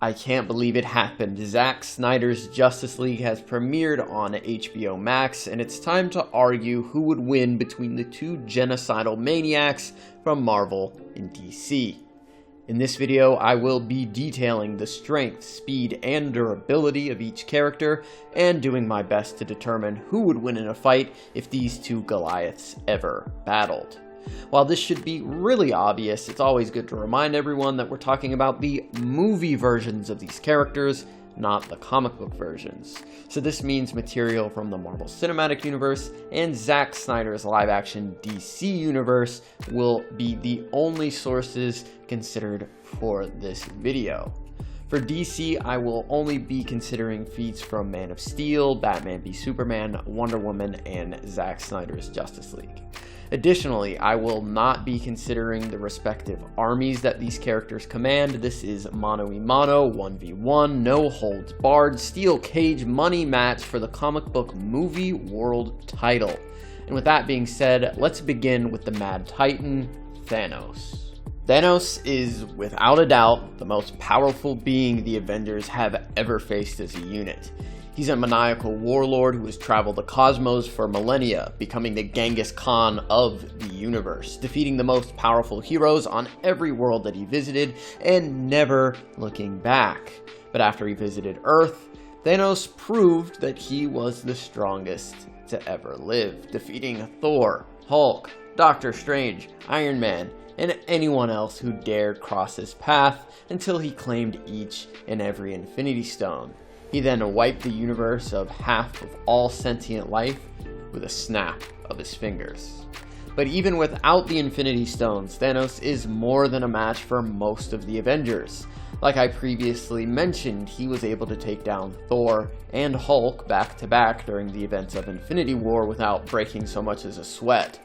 I can't believe it happened. Zack Snyder's Justice League has premiered on HBO Max, and it's time to argue who would win between the two genocidal maniacs from Marvel and DC. In this video, I will be detailing the strength, speed, and durability of each character, and doing my best to determine who would win in a fight if these two Goliaths ever battled. While this should be really obvious, it's always good to remind everyone that we're talking about the movie versions of these characters, not the comic book versions. So this means material from the Marvel Cinematic Universe and Zack Snyder's live-action DC universe will be the only sources considered for this video. For DC, I will only be considering feats from Man of Steel, Batman v Superman, Wonder Woman, and Zack Snyder's Justice League. Additionally, I will not be considering the respective armies that these characters command. This is mano a mano, 1v1, no holds barred, steel cage money match for the comic book movie world title. And with that being said, let's begin with the Mad Titan, Thanos. Thanos is, without a doubt, the most powerful being the Avengers have ever faced as a unit. He's a maniacal warlord who has traveled the cosmos for millennia, becoming the Genghis Khan of the universe, defeating the most powerful heroes on every world that he visited, and never looking back. But after he visited Earth, Thanos proved that he was the strongest to ever live, defeating Thor, Hulk, Doctor Strange, Iron Man, and anyone else who dared cross his path until he claimed each and every Infinity Stone. He then wiped the universe of half of all sentient life with a snap of his fingers. But even without the Infinity Stones, Thanos is more than a match for most of the Avengers. Like I previously mentioned, he was able to take down Thor and Hulk back to back during the events of Infinity War without breaking so much as a sweat,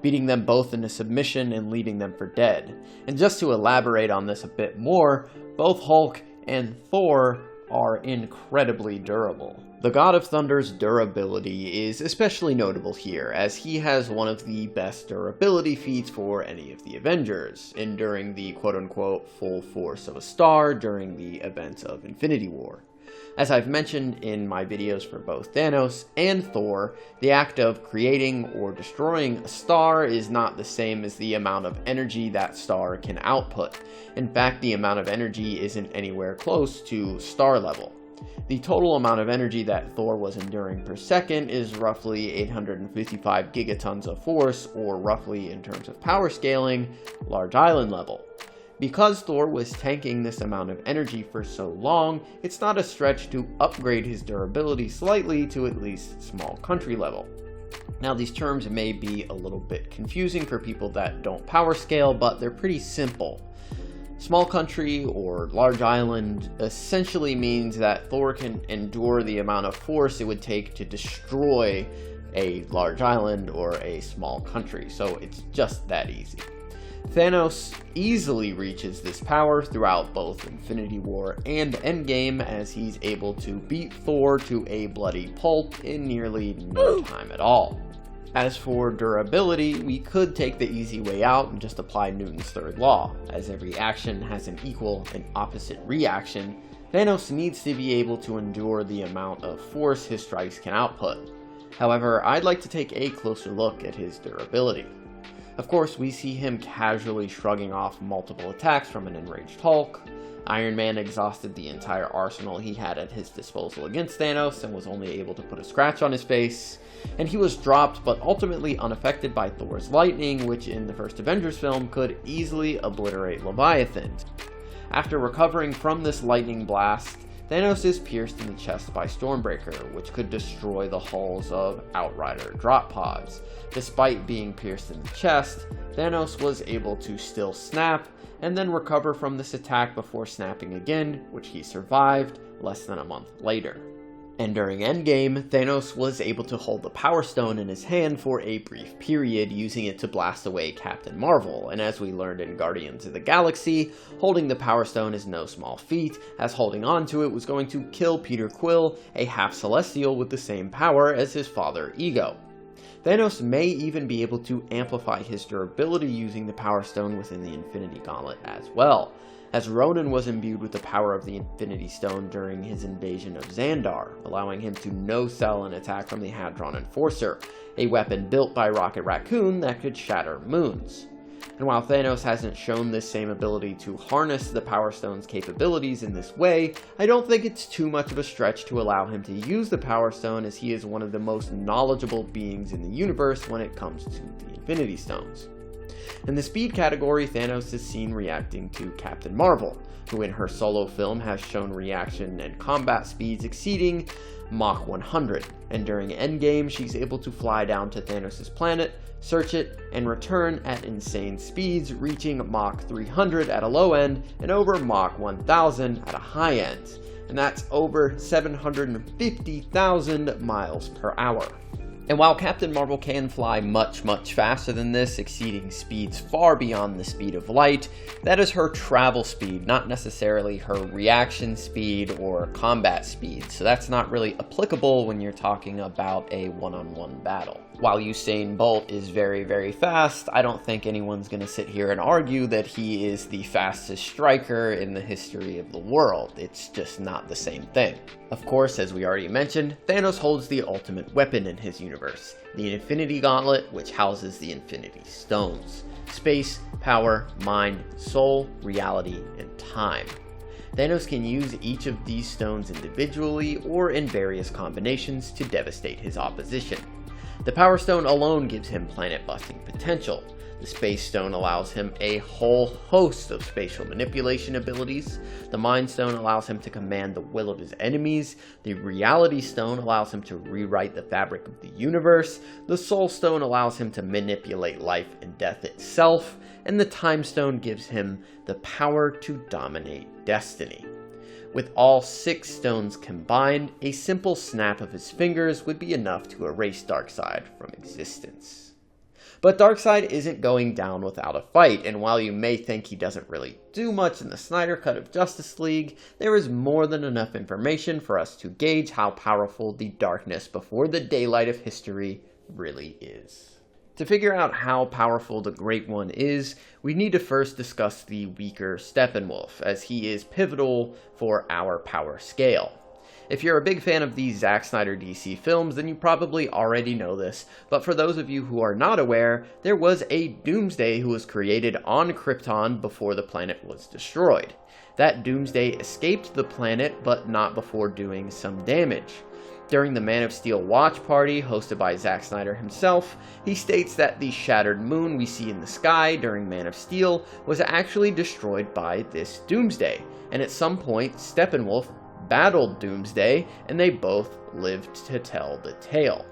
beating them both into submission and leaving them for dead. And just to elaborate on this a bit more, both Hulk and Thor are incredibly durable. The God of Thunder's durability is especially notable here, as he has one of the best durability feats for any of the Avengers, enduring the quote-unquote full force of a star during the events of Infinity War. As I've mentioned in my videos for both Thanos and Thor, the act of creating or destroying a star is not the same as the amount of energy that star can output. In fact, the amount of energy isn't anywhere close to star level. The total amount of energy that Thor was enduring per second is roughly 855 gigatons of force, or roughly, in terms of power scaling, large island level. Because Thor was tanking this amount of energy for so long, it's not a stretch to upgrade his durability slightly to at least small country level. Now, these terms may be a little bit confusing for people that don't power scale, but they're pretty simple. Small country or large island essentially means that Thor can endure the amount of force it would take to destroy a large island or a small country, so it's just that easy. Thanos easily reaches this power throughout both Infinity War and Endgame, as he's able to beat Thor to a bloody pulp in nearly no time at all. As for durability, we could take the easy way out and just apply Newton's third law. As every action has an equal and opposite reaction, Thanos needs to be able to endure the amount of force his strikes can output. However, I'd like to take a closer look at his durability. Of course, we see him casually shrugging off multiple attacks from an enraged Hulk. Iron Man exhausted the entire arsenal he had at his disposal against Thanos and was only able to put a scratch on his face. And he was dropped but ultimately unaffected by Thor's lightning, which in the first Avengers film could easily obliterate Leviathan. After recovering from this lightning blast, Thanos is pierced in the chest by Stormbreaker, which could destroy the hulls of Outrider drop pods. Despite being pierced in the chest, Thanos was able to still snap, and then recover from this attack before snapping again, which he survived less than a month later. And during Endgame, Thanos was able to hold the Power Stone in his hand for a brief period, using it to blast away Captain Marvel, and as we learned in Guardians of the Galaxy, holding the Power Stone is no small feat, as holding on to it was going to kill Peter Quill, a half-celestial with the same power as his father Ego. Thanos may even be able to amplify his durability using the Power Stone within the Infinity Gauntlet as well. as Ronan was imbued with the power of the Infinity Stone during his invasion of Xandar, allowing him to no-sell an attack from the Hadron Enforcer, a weapon built by Rocket Raccoon that could shatter moons. And while Thanos hasn't shown this same ability to harness the Power Stone's capabilities in this way, I don't think it's too much of a stretch to allow him to use the Power Stone, as he is one of the most knowledgeable beings in the universe when it comes to the Infinity Stones. In the speed category, Thanos is seen reacting to Captain Marvel, who in her solo film has shown reaction and combat speeds exceeding Mach 100, and during Endgame she's able to fly down to Thanos' planet, search it, and return at insane speeds, reaching Mach 300 at a low end and over Mach 1000 at a high end, and that's over 750,000 miles per hour. And while Captain Marvel can fly much faster than this, exceeding speeds far beyond the speed of light, that is her travel speed, not necessarily her reaction speed or combat speed, so that's not really applicable when you're talking about a one-on-one battle. While Usain Bolt is very fast, I don't think anyone's going to sit here and argue that he is the fastest striker in the history of the world. It's just not the same thing. Of course, as we already mentioned, Thanos holds the ultimate weapon in his universe, the Infinity Gauntlet, which houses the Infinity Stones: space, power, mind, soul, reality, and time. Thanos can use each of these stones individually or in various combinations to devastate his opposition. The Power Stone alone gives him planet-busting potential. The Space Stone allows him a whole host of spatial manipulation abilities. The Mind Stone allows him to command the will of his enemies. The Reality Stone allows him to rewrite the fabric of the universe. The Soul Stone allows him to manipulate life and death itself. And the Time Stone gives him the power to dominate destiny. With all 6 stones combined, a simple snap of his fingers would be enough to erase Darkseid from existence. But Darkseid isn't going down without a fight, and while you may think he doesn't really do much in the Snyder Cut of Justice League, there is more than enough information for us to gauge how powerful the darkness before the daylight of history really is. To figure out how powerful the Great One is, we need to first discuss the weaker Steppenwolf, as he is pivotal for our power scale. If you're a big fan of the Zack Snyder DC films, then you probably already know this, but for those of you who are not aware, there was a Doomsday who was created on Krypton before the planet was destroyed. That Doomsday escaped the planet, but not before doing some damage. During the Man of Steel watch party, hosted by Zack Snyder himself, he states that the shattered moon we see in the sky during Man of Steel was actually destroyed by this Doomsday, and at some point Steppenwolf battled Doomsday, and they both lived to tell the tale.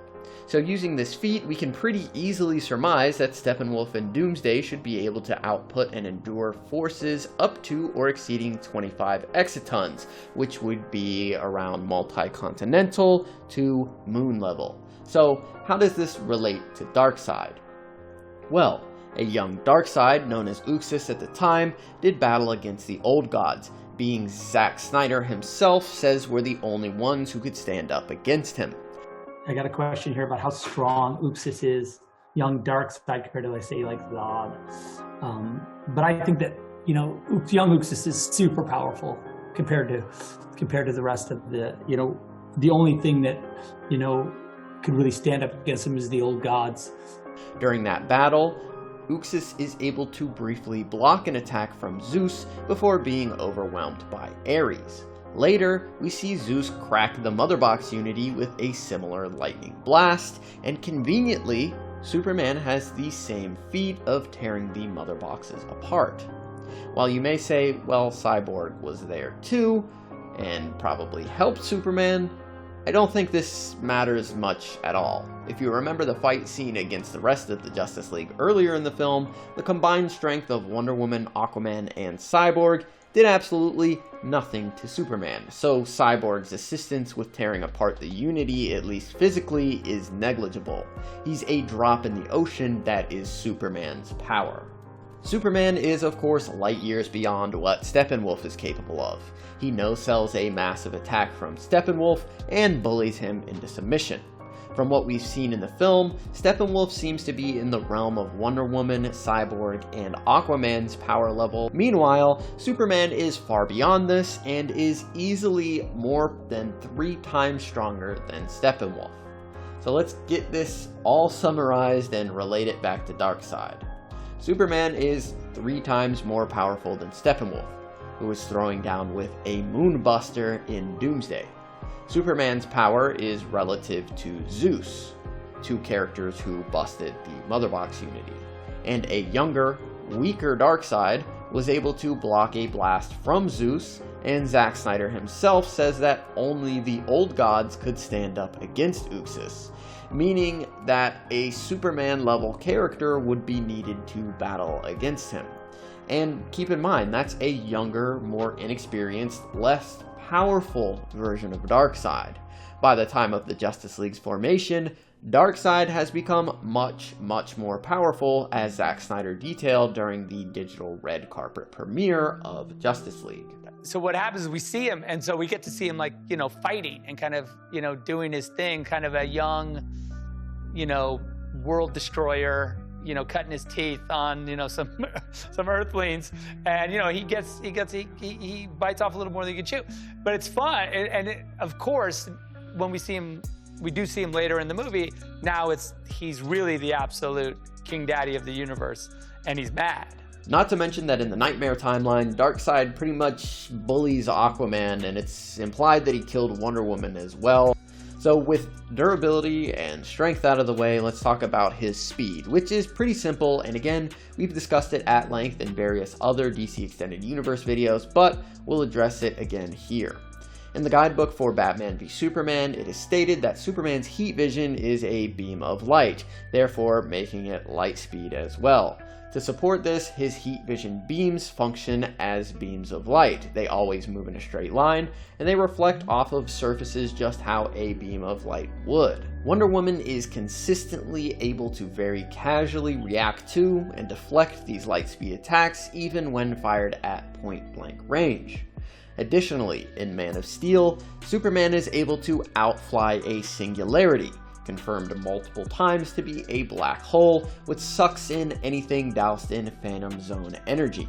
So using this feat, we can pretty easily surmise that Steppenwolf and Doomsday should be able to output and endure forces up to or exceeding 25 exatons, which would be around multi-continental to moon level. So how does this relate to Darkseid? Well, a young Darkseid, known as Uxas at the time, did battle against the old gods, being Zack Snyder himself says we're the only ones who could stand up against him. I got a question here about how strong Uxas is, young Darkseid compared to, like, say, like Zod. But I think that, you know, young Uxas is super powerful compared to the rest of the, you know, the only thing that, you know, could really stand up against him is the old gods. During that battle, Uxas is able to briefly block an attack from Zeus before being overwhelmed by Ares. Later, we see Zeus crack the Mother Box Unity with a similar lightning blast, and conveniently, Superman has the same feat of tearing the Mother Boxes apart. While you may say, well, Cyborg was there too, and probably helped Superman, I don't think this matters much at all. If you remember the fight scene against the rest of the Justice League earlier in the film, the combined strength of Wonder Woman, Aquaman, and Cyborg did absolutely nothing to Superman, so Cyborg's assistance with tearing apart the Unity, at least physically, is negligible. He's a drop in the ocean that is Superman's power. Superman is, of course, light years beyond what Steppenwolf is capable of. He no-sells a massive attack from Steppenwolf and bullies him into submission. From what we've seen in the film, Steppenwolf seems to be in the realm of Wonder Woman, Cyborg, and Aquaman's power level. Meanwhile, Superman is far beyond this and is easily more than 3 times stronger than Steppenwolf. So let's get this all summarized and relate it back to Darkseid. Superman is 3 times more powerful than Steppenwolf, who is throwing down with a Moonbuster in Doomsday. Superman's power is relative to Zeus, 2 characters who busted the Mother Box Unity, and a younger, weaker Darkseid was able to block a blast from Zeus, and Zack Snyder himself says that only the old gods could stand up against Uxas, meaning that a Superman level character would be needed to battle against him. And keep in mind, that's a younger, more inexperienced, less powerful version of Darkseid. By the time of the Justice League's formation, Darkseid has become much more powerful, as Zack Snyder detailed during the digital red carpet premiere of Justice League. So what happens is we see him, and so we get to see him, like, you know, fighting and kind of, you know, doing his thing, kind of a young, you know, world destroyer, you know, cutting his teeth on, you know, some Earthlings, and, you know, he bites off a little more than he can chew. But it's fun, and of course, when we see him, we do see him later in the movie. Now he's really the absolute King Daddy of the universe, and he's mad. Not to mention that in the Nightmare timeline, Darkseid pretty much bullies Aquaman, and it's implied that he killed Wonder Woman as well. So with durability and strength out of the way, let's talk about his speed, which is pretty simple, and again, we've discussed it at length in various other DC Extended Universe videos, but we'll address it again here. In the guidebook for Batman v Superman, it is stated that Superman's heat vision is a beam of light, therefore making it light speed as well. To support this, his heat vision beams function as beams of light. They always move in a straight line, and they reflect off of surfaces just how a beam of light would. Wonder Woman is consistently able to very casually react to and deflect these light speed attacks, even when fired at point-blank range. Additionally, in Man of Steel, Superman is able to outfly a singularity, confirmed multiple times to be a black hole, which sucks in anything doused in Phantom Zone energy.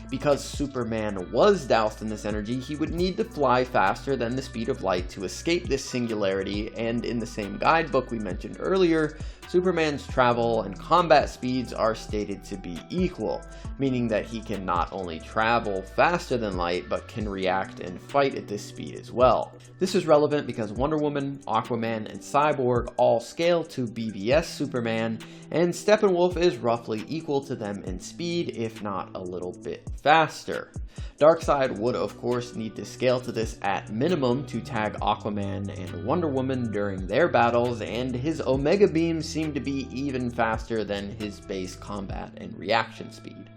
Because Superman was doused in this energy, he would need to fly faster than the speed of light to escape this singularity, and in the same guidebook we mentioned earlier, Superman's travel and combat speeds are stated to be equal, meaning that he can not only travel faster than light, but can react and fight at this speed as well. This is relevant because Wonder Woman, Aquaman, and Cyborg all scale to BVS Superman, and Steppenwolf is roughly equal to them in speed, if not a little bit faster. Darkseid would of course need to scale to this at minimum to tag Aquaman and Wonder Woman during their battles, and his Omega beams seem to be even faster than his base combat and reaction speed.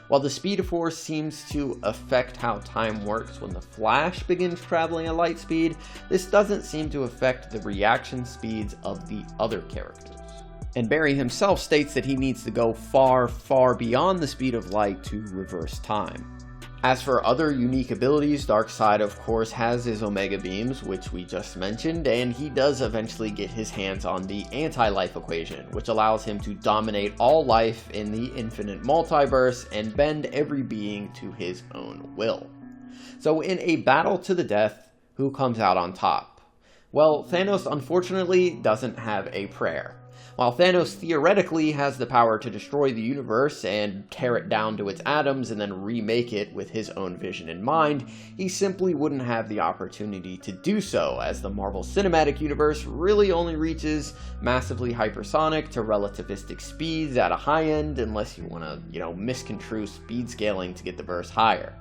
While the speed of force seems to affect how time works when the Flash begins traveling at light speed, this doesn't seem to affect the reaction speeds of the other characters. And Barry himself states that he needs to go far beyond the speed of light to reverse time. As for other unique abilities, Darkseid of course has his Omega beams, which we just mentioned, and he does eventually get his hands on the anti-life equation, which allows him to dominate all life in the infinite multiverse and bend every being to his own will. So in a battle to the death, who comes out on top? Well, Thanos unfortunately doesn't have a prayer. While Thanos theoretically has the power to destroy the universe and tear it down to its atoms and then remake it with his own vision in mind, he simply wouldn't have the opportunity to do so, as the Marvel Cinematic Universe really only reaches massively hypersonic to relativistic speeds at a high end, unless you want to, misconstrue speed scaling to get the verse higher.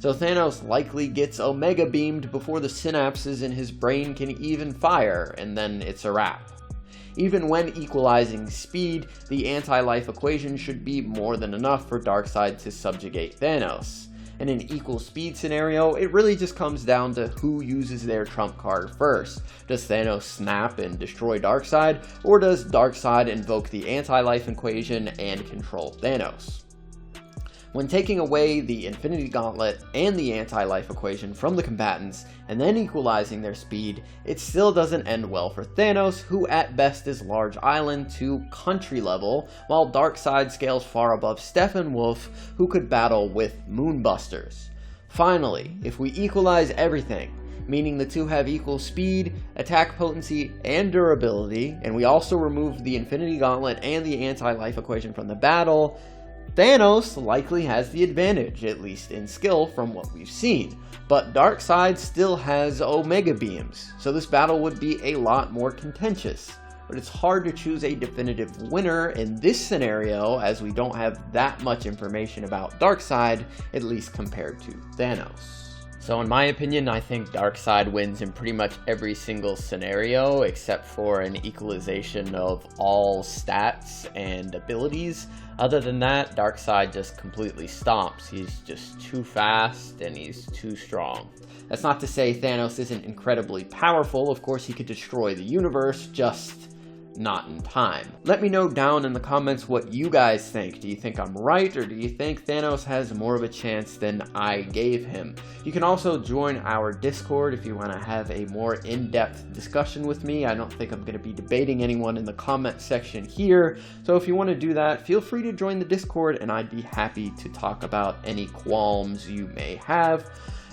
So Thanos likely gets Omega beamed before the synapses in his brain can even fire, and then it's a wrap. Even when equalizing speed, the anti-life equation should be more than enough for Darkseid to subjugate Thanos. In an equal speed scenario, it really just comes down to who uses their trump card first. Does Thanos snap and destroy Darkseid, or does Darkseid invoke the anti-life equation and control Thanos? When taking away the Infinity Gauntlet and the anti-life equation from the combatants, and then equalizing their speed, it still doesn't end well for Thanos, who at best is large island to country level, while Darkseid scales far above Steppenwolf, who could battle with Moonbusters. Finally, if we equalize everything, meaning the two have equal speed, attack potency, and durability, and we also remove the Infinity Gauntlet and the anti-life equation from the battle, Thanos likely has the advantage, at least in skill from what we've seen, but Darkseid still has Omega Beams, so this battle would be a lot more contentious. But it's hard to choose a definitive winner in this scenario, as we don't have that much information about Darkseid, at least compared to Thanos. So in my opinion, I think Darkseid wins in pretty much every single scenario, except for an equalization of all stats and abilities. Other than that, Darkseid just completely stomps. He's just too fast and he's too strong. That's not to say Thanos isn't incredibly powerful. Of course, he could destroy the universe, just not in time. Let me know down in the comments what you guys think. Do you think I'm right, or do you think Thanos has more of a chance than I gave him? You can also join our Discord if you want to have a more in-depth discussion with me. I don't think I'm going to be debating anyone in the comment section here, so if you want to do that, feel free to join the Discord and I'd be happy to talk about any qualms you may have.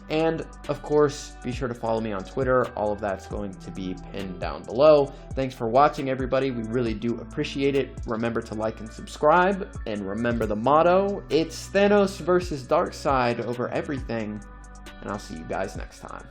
And of course, be sure to follow me on Twitter. All of that's going to be pinned down below. Thanks for watching, everybody. We really do appreciate it. Remember to like and subscribe. And remember the motto, it's Thanos versus Darkseid over everything. And I'll see you guys next time.